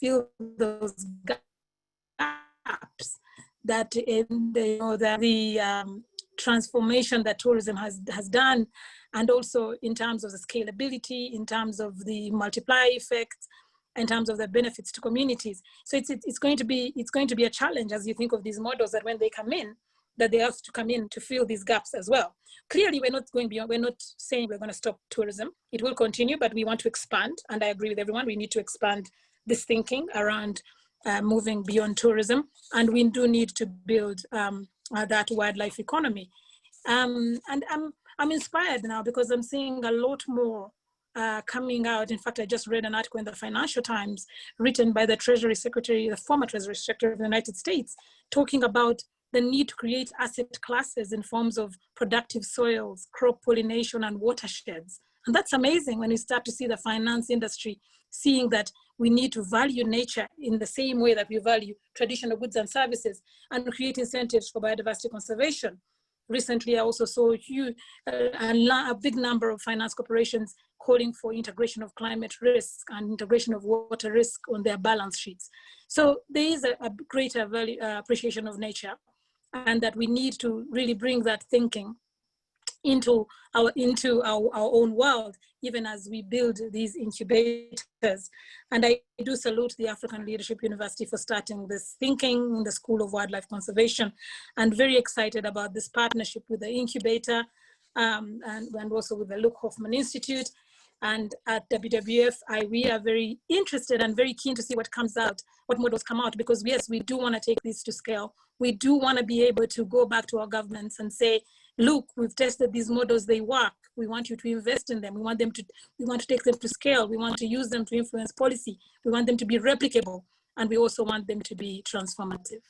fill those gaps that in the transformation that tourism has done, and also in terms of the scalability, in terms of the multiplier effect, in terms of the benefits to communities. So it's going to be a challenge as you think of these models, that when they come in, that they have to come in to fill these gaps as well. Clearly, we're not going beyond. We're not saying we're going to stop tourism. It will continue, but we want to expand. And I agree with everyone. We need to expand this thinking around moving beyond tourism, and we do need to build that wildlife economy. And I'm inspired now because I'm seeing a lot more coming out. In fact, I just read an article in the Financial Times written by the Treasury Secretary, the former Treasury Secretary of the United States, talking about the need to create asset classes in forms of productive soils, crop pollination, and watersheds. And that's amazing when you start to see the finance industry seeing that we need to value nature in the same way that we value traditional goods and services, and create incentives for biodiversity conservation. Recently, I also saw a big number of finance corporations calling for integration of climate risk and integration of water risk on their balance sheets. So there is a greater appreciation of nature, and that we need to really bring that thinking into our own world, even as we build these incubators. And I do salute the African Leadership University for starting this thinking in the School of Wildlife Conservation, and very excited about this partnership with the incubator and also with the Luke Hoffman Institute. And at WWF, we are very interested and very keen to see what comes out, what models come out, because yes, we do want to take this to scale. We do want to be able to go back to our governments and say, look, we've tested these models, they work. We want you to invest in them. We want to take them to scale. We want to use them to influence policy. We want them to be replicable. And we also want them to be transformative.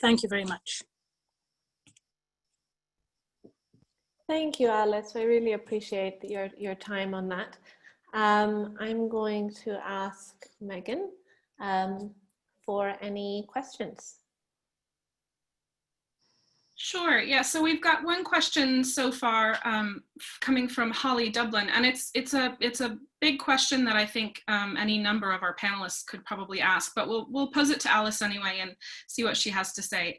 Thank you very much. Thank you, Alice. I really appreciate your time on that. I'm going to ask Megan for any questions. Sure, yeah, so we've got one question so far coming from Holly Dublin, and it's a big question that I think any number of our panelists could probably ask, but we'll pose it to Alice anyway and see what she has to say.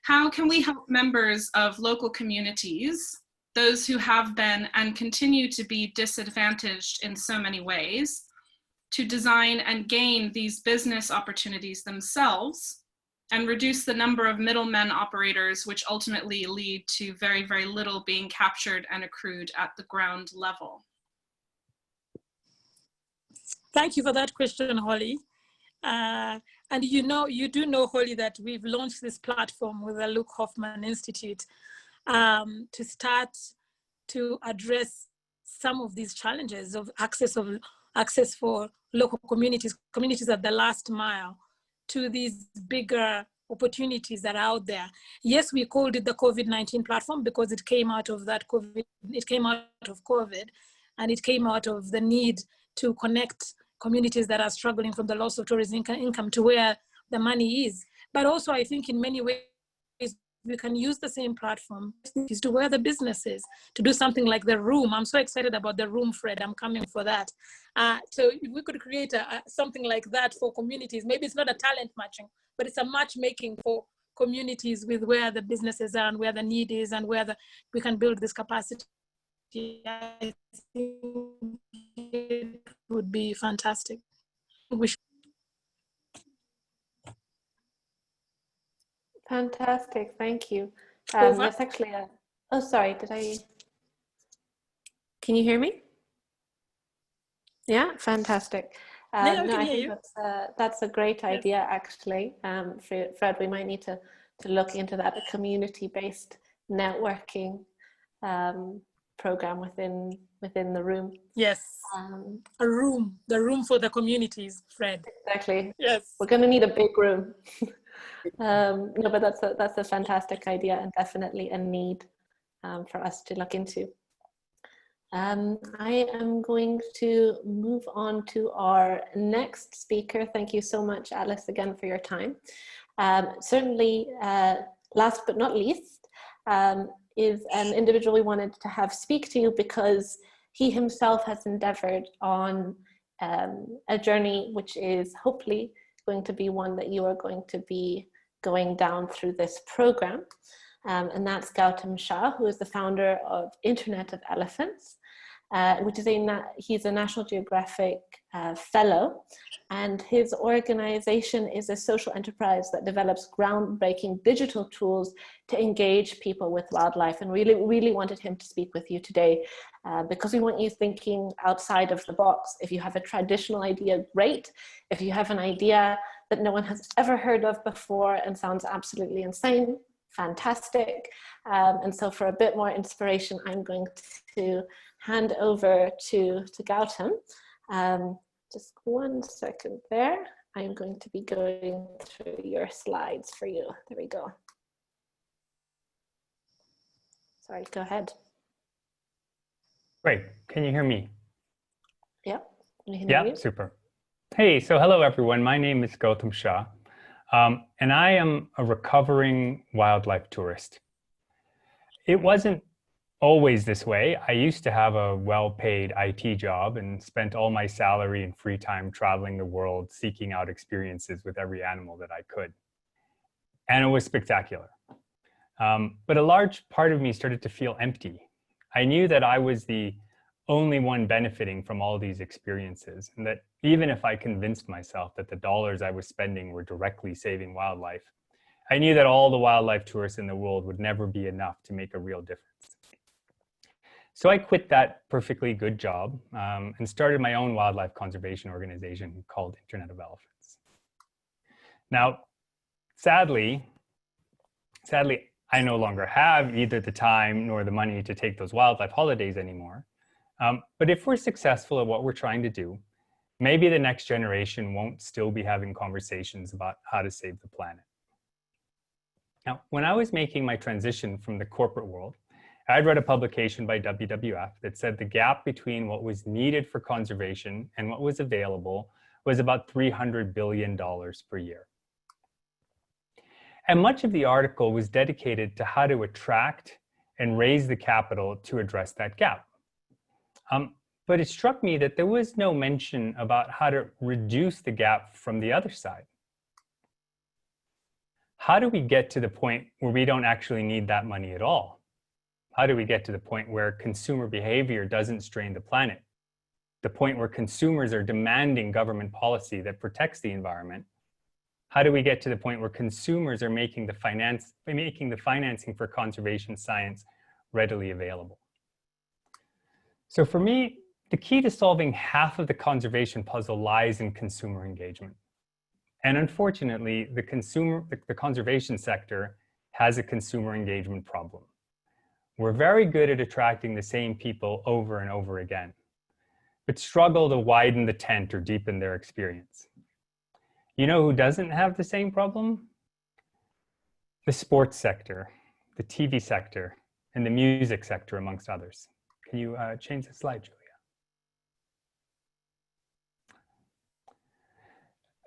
How can we help members of local communities, those who have been and continue to be disadvantaged in so many ways, to design and gain these business opportunities themselves, and reduce the number of middlemen operators, which ultimately lead to very, very little being captured and accrued at the ground level? Thank you for that question, Holly. And you do know, Holly, that we've launched this platform with the Luke Hoffman Institute to start to address some of these challenges of access for local communities at the last mile to these bigger opportunities that are out there. Yes, we called it the COVID-19 platform because it came out of that COVID, and it came out of the need to connect communities that are struggling from the loss of tourism income to where the money is. But also, I think in many ways, we can use the same platform to where the business is, to do something like the room. I'm so excited about the room, Fred. I'm coming for that. So if we could create something like that for communities, maybe it's not a talent matching, but it's a matchmaking for communities with where the businesses are and where the need is and where we can build this capacity. I think it would be fantastic. Fantastic, thank you. Over. That's actually oh, sorry, can you hear me? Yeah, fantastic. I I hear think you. that's a great idea, actually. Fred, we might need to look into that, a community-based networking program within the room. Yes, the room for the communities, Fred. Exactly. Yes. We're going to need a big room. No, but that's a fantastic idea and definitely a need for us to look into. I am going to move on to our next speaker. Thank you so much, Alice, again for your time. Certainly, last but not least, is an individual we wanted to have speak to you because he himself has endeavored on a journey which is hopefully going to be one that you are going to be going down through this program. And that's Gautam Shah, who is the founder of Internet of Elephants, which is he's a National Geographic fellow, and his organization is a social enterprise that develops groundbreaking digital tools to engage people with wildlife, and really wanted him to speak with you today because we want you thinking outside of the box. If you have a traditional idea, great. If you have an idea that no one has ever heard of before and sounds absolutely insane, fantastic. And so for a bit more inspiration, I'm going to hand over to Gautam. Just 1 second there. I'm going to be going through your slides for you. There we go. Sorry, go ahead. Great, can you hear me? Yep, yeah, super. Hey, so hello everyone, my name is Gautam Shah. And I am a recovering wildlife tourist. It wasn't always this way. I used to have a well-paid IT job and spent all my salary and free time traveling the world, seeking out experiences with every animal that I could. And it was spectacular. But a large part of me started to feel empty. I knew that I was the only one benefiting from all these experiences, and that even if I convinced myself that the dollars I was spending were directly saving wildlife, I knew that all the wildlife tourists in the world would never be enough to make a real difference. So I quit that perfectly good job and started my own wildlife conservation organization called Internet of Elephants. Now, sadly, I no longer have either the time nor the money to take those wildlife holidays anymore. But if we're successful at what we're trying to do, maybe the next generation won't still be having conversations about how to save the planet. Now, when I was making my transition from the corporate world, I'd read a publication by WWF that said the gap between what was needed for conservation and what was available was about $300 billion per year. And much of the article was dedicated to how to attract and raise the capital to address that gap. But it struck me that there was no mention about how to reduce the gap from the other side. How do we get to the point where we don't actually need that money at all? How do we get to the point where consumer behavior doesn't strain the planet? The point where consumers are demanding government policy that protects the environment? How do we get to the point where consumers are making the financing for conservation science readily available? So for me, the key to solving half of the conservation puzzle lies in consumer engagement. And unfortunately, the conservation sector has a consumer engagement problem. We're very good at attracting the same people over and over again, but struggle to widen the tent or deepen their experience. You know who doesn't have the same problem? The sports sector, the TV sector, and the music sector, amongst others. Can you change the slide, Julia?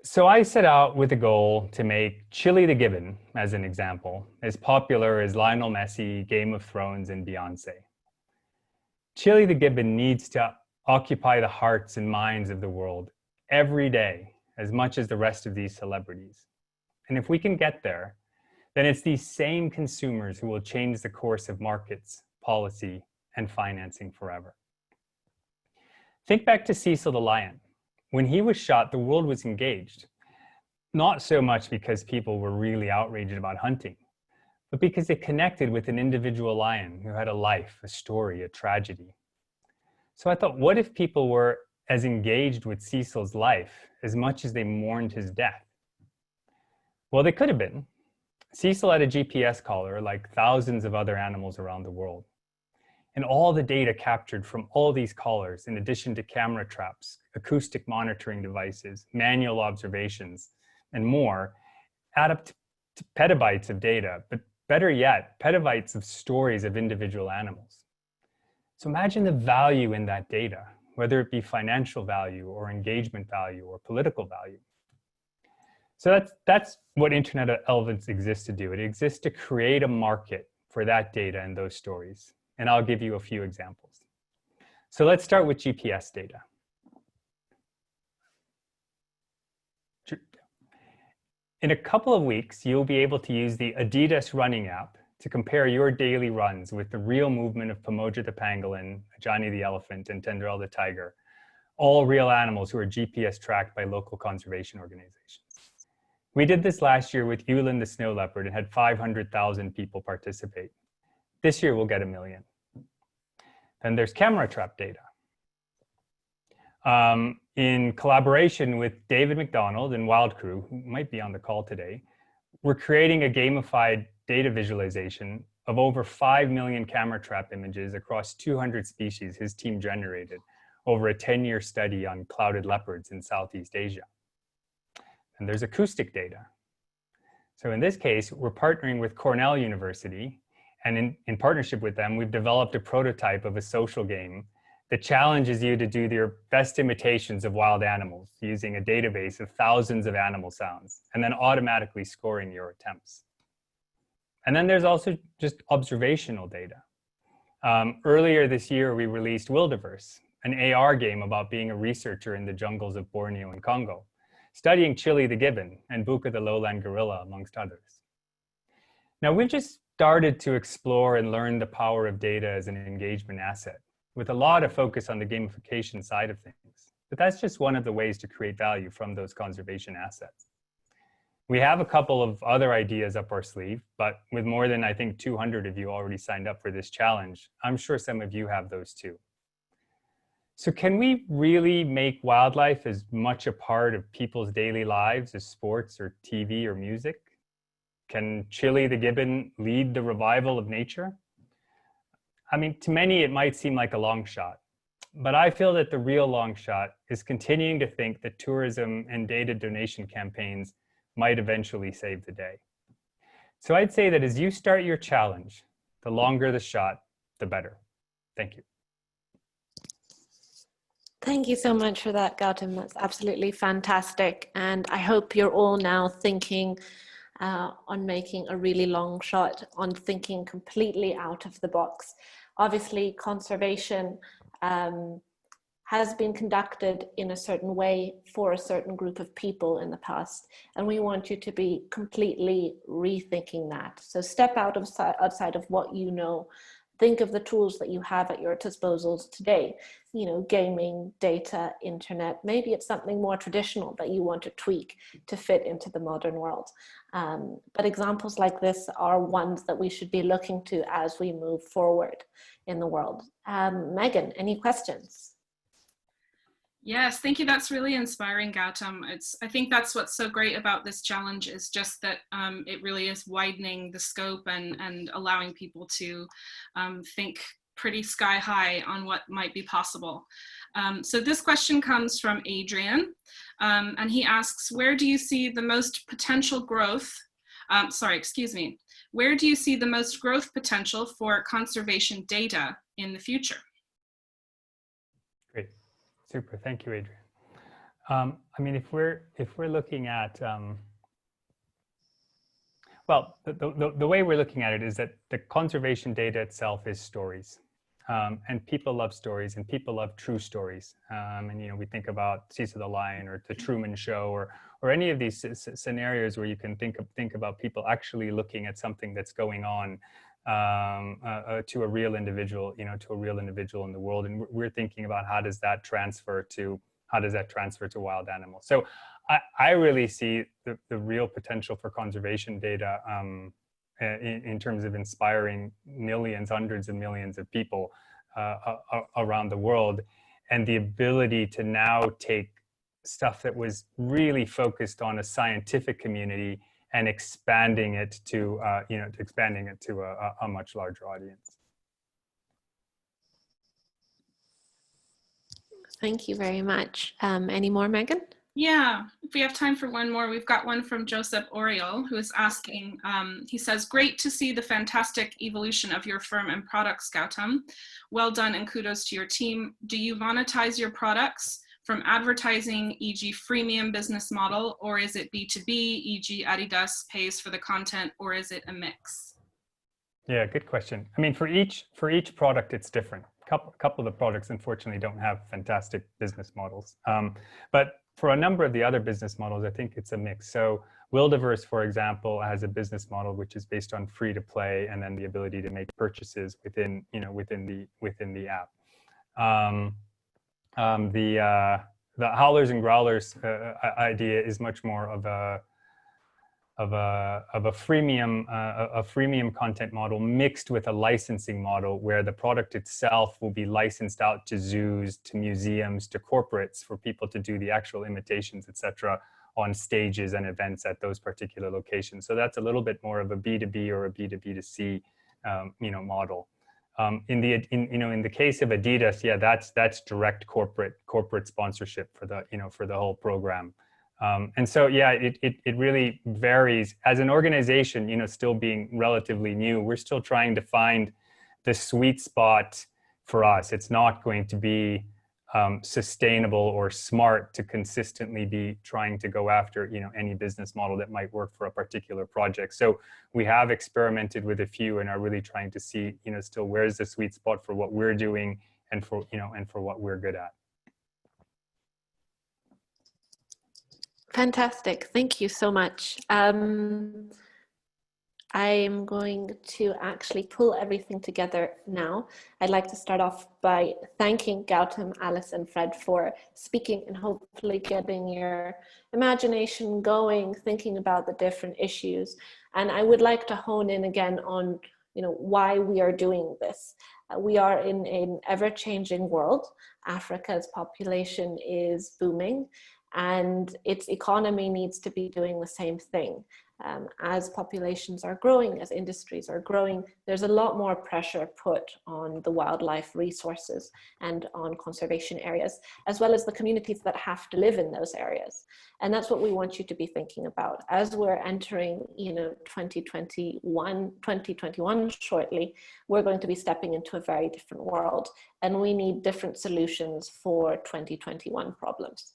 So I set out with a goal to make Chili the Gibbon, as an example, as popular as Lionel Messi, Game of Thrones, and Beyonce. Chili the Gibbon needs to occupy the hearts and minds of the world every day, as much as the rest of these celebrities. And if we can get there, then it's these same consumers who will change the course of markets, policy, and financing forever. Think back to Cecil the lion. When he was shot, the world was engaged. Not so much because people were really outraged about hunting, but because they connected with an individual lion who had a life, a story, a tragedy. So I thought, what if people were as engaged with Cecil's life as much as they mourned his death? Well, they could have been. Cecil had a GPS collar like thousands of other animals around the world. And all the data captured from all these collars, in addition to camera traps, acoustic monitoring devices, manual observations, and more, add up to petabytes of data, but better yet, petabytes of stories of individual animals. So imagine the value in that data, whether it be financial value or engagement value or political value. So that's what Internet of Elephants exists to do. It exists to create a market for that data and those stories. And I'll give you a few examples. So let's start with GPS data. In a couple of weeks, you'll be able to use the Adidas running app to compare your daily runs with the real movement of Pamoja the pangolin, Johnny the elephant, and Tenderell the tiger, all real animals who are GPS tracked by local conservation organizations. We did this last year with Yulin the snow leopard and had 500,000 people participate. This year we'll get 1 million. Then there's camera trap data. In collaboration with David McDonald and Wild Crew, who might be on the call today, we're creating a gamified data visualization of over 5 million camera trap images across 200 species his team generated over a 10-year study on clouded leopards in Southeast Asia. And there's acoustic data. So in this case, we're partnering with Cornell University, and in partnership with them, we've developed a prototype of a social game that challenges you to do your best imitations of wild animals using a database of thousands of animal sounds, and then automatically scoring your attempts. And then there's also just observational data. Earlier this year, we released Wildiverse, an AR game about being a researcher in the jungles of Borneo and Congo, studying Chili the gibbon and Buka the lowland gorilla, amongst others. Now, we've just started to explore and learn the power of data as an engagement asset, with a lot of focus on the gamification side of things. But that's just one of the ways to create value from those conservation assets. We have a couple of other ideas up our sleeve, but with more than, I think, 200 of you already signed up for this challenge, I'm sure some of you have those too. So can we really make wildlife as much a part of people's daily lives as sports or TV or music? Can Chili the gibbon lead the revival of nature? I mean, to many, it might seem like a long shot, but I feel that the real long shot is continuing to think that tourism and data donation campaigns might eventually save the day. So I'd say that as you start your challenge, the longer the shot, the better. Thank you. Thank you so much for that, Gautam. That's absolutely fantastic. And I hope you're all now thinking on making a really long shot, on thinking completely out of the box. Obviously, conservation has been conducted in a certain way for a certain group of people in the past, and we want you to be completely rethinking that. So step outside of what you know. Think of the tools that you have at your disposal today, you know, gaming, data, internet. Maybe it's something more traditional that you want to tweak to fit into the modern world. But examples like this are ones that we should be looking to as we move forward in the world. Megan, any questions? Yes, thank you. That's really inspiring, Gautam. I think that's what's so great about this challenge is just that it really is widening the scope and allowing people to think pretty sky high on what might be possible. So this question comes from Adrian, and he asks, where do you see the most potential growth? Where do you see the most growth potential for conservation data in the future? Great. Super. Thank you, Adrian. I mean, if we're looking at, well, the way we're looking at it is that the conservation data itself is stories. And people love stories, and people love true stories. And you know, we think about Cecil the Lion or The Truman Show, or any of these scenarios where you can think about people actually looking at something that's going on to a real individual, you know, to a real individual in the world. And we're thinking about how does that transfer to wild animals. So I really see the real potential for conservation data in terms of inspiring millions, hundreds of millions of people around the world, and the ability to now take stuff that was really focused on a scientific community and expanding it to a much larger audience. Thank you very much. Any more, Megan? Yeah, if we have time for one more, we've got one from Joseph Oriol, who is asking, he says, great to see the fantastic evolution of your firm and products, Gautam. Well done and kudos to your team. Do you monetize your products from advertising, e.g. freemium business model, or is it B2B, e.g. Adidas pays for the content, or is it a mix? Yeah, good question. I mean, for each product, it's different. A couple of the products, unfortunately, don't have fantastic business models. But for a number of the other business models, I think it's a mix. So Wildaverse, for example, has a business model which is based on free to play, and then the ability to make purchases within the app. The Howlers and Growlers idea is much more of a freemium content model mixed with a licensing model, where the product itself will be licensed out to zoos, to museums, to corporates, for people to do the actual imitations, etc., on stages and events at those particular locations. So that's a little bit more of a B2B or a B2B2C model. In the case of Adidas, yeah, that's direct corporate sponsorship for the whole program. And so, yeah, it really varies. As an organization, still being relatively new, we're still trying to find the sweet spot for us. It's not going to be sustainable or smart to consistently be trying to go after, any business model that might work for a particular project. So we have experimented with a few and are really trying to see, still where's the sweet spot for what we're doing and for what we're good at. Fantastic. Thank you so much. I'm going to actually pull everything together now. I'd like to start off by thanking Gautam, Alice, and Fred for speaking and hopefully getting your imagination going, thinking about the different issues. And I would like to hone in again on, why we are doing this. We are in an ever-changing world. Africa's population is booming, and its economy needs to be doing the same thing. As populations are growing, as industries are growing, there's a lot more pressure put on the wildlife resources and on conservation areas, as well as the communities that have to live in those areas. And that's what we want you to be thinking about. As we're entering, 2021 shortly, we're going to be stepping into a very different world, and we need different solutions for 2021 problems.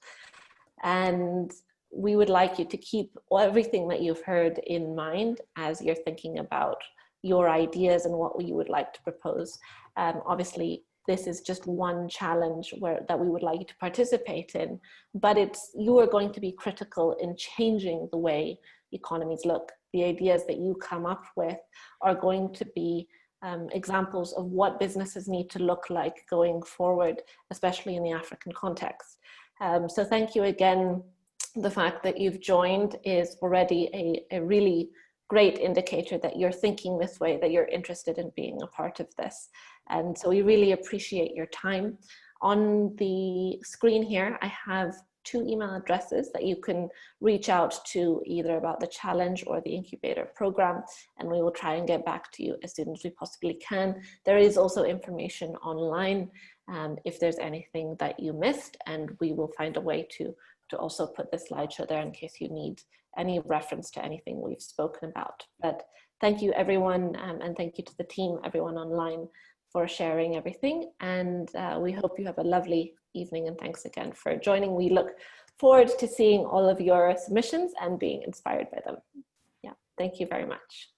And we would like you to keep everything that you've heard in mind as you're thinking about your ideas and what you would like to propose. Obviously, this is just one challenge that we would like you to participate in, but you are going to be critical in changing the way economies look. The ideas that you come up with are going to be examples of what businesses need to look like going forward, especially in the African context. So thank you again. The fact that you've joined is already a really great indicator that you're thinking this way, that you're interested in being a part of this. And so we really appreciate your time. On the screen here, I have 2 email addresses that you can reach out to, either about the challenge or the incubator program, and we will try and get back to you as soon as we possibly can. There is also information online if there's anything that you missed, and we will find a way to also put the slideshow there in case you need any reference to anything we've spoken about. But thank you everyone, and thank you to the team, everyone online, for sharing everything. And we hope you have a lovely evening, and thanks again for joining. We look forward to seeing all of your submissions and being inspired by them. Yeah, thank you very much.